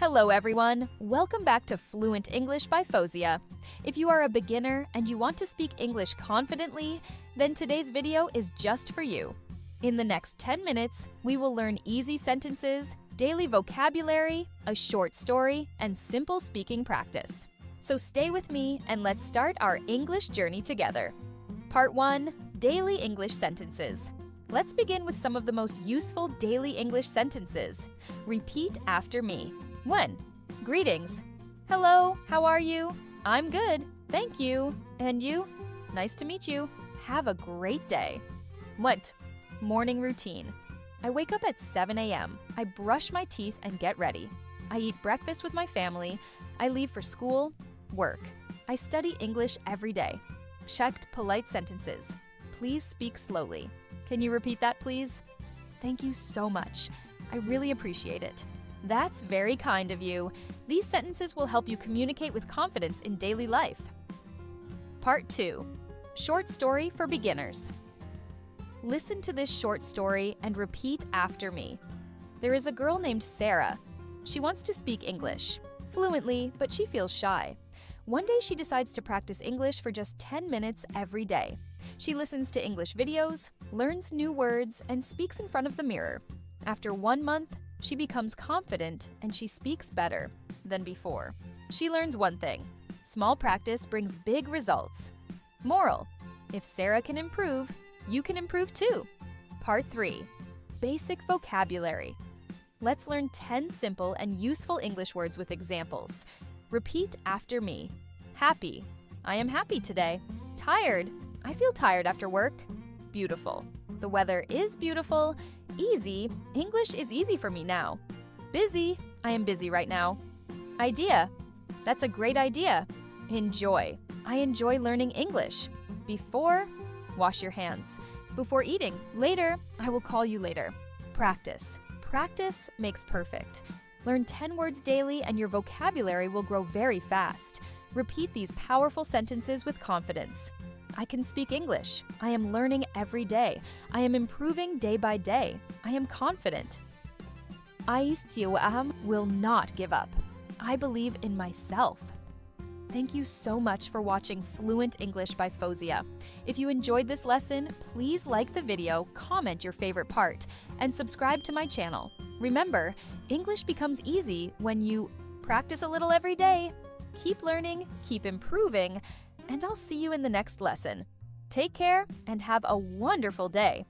Hello everyone! Welcome back to Fluent English by Fozia. If you are a beginner and you want to speak English confidently, then today's video is just for you. In the next 10 minutes, we will learn easy sentences, daily vocabulary, a short story, and simple speaking practice. So stay with me and let's start our English journey together. Part 1. Daily English Sentences. Let's begin with some of the most useful daily English sentences. Repeat after me. 1. Greetings. Hello, how are you? I'm good, thank you. And you? Nice to meet you. Have a great day. What? Morning routine. I wake up at 7 a.m. I brush my teeth and get ready. I eat breakfast with my family. I leave for school, work. I study English every day. Checked polite sentences. Please speak slowly. Can you repeat that, please? Thank you so much. I really appreciate it. That's very kind of you. These sentences will help you communicate with confidence in daily life. Part 2. Short story for beginners. Listen to this short story and repeat after me. There is a girl named Sarah. She wants to speak English fluently, but she feels shy. One day she decides to practice English for just 10 minutes every day. She listens to English videos, learns new words, and speaks in front of the mirror. After 1 month, she becomes confident and she speaks better than before. She learns one thing: small practice brings big results. Moral: if Sarah can improve, you can improve too. Part 3. Basic vocabulary. Let's learn 10 simple and useful English words with examples. Repeat after me. Happy. I am happy today. Tired. I feel tired after work. Beautiful. The weather is beautiful. Easy. English is easy for me now. Busy. I am busy right now. Idea. That's a great idea. Enjoy. I enjoy learning English. Before. Wash your hands. Before eating. Later. I will call you later. Practice. Practice makes perfect. Learn 10 words daily and your vocabulary will grow very fast. Repeat these powerful sentences with confidence. I can speak English. I am learning every day. I am improving day by day. I am confident. I will not give up. I believe in myself. Thank you so much for watching Fluent English by Fozia. If you enjoyed this lesson, please like the video, comment your favorite part, and subscribe to my channel. Remember, English becomes easy when you practice a little every day. Keep learning, keep improving, and I'll see you in the next lesson. Take care and have a wonderful day.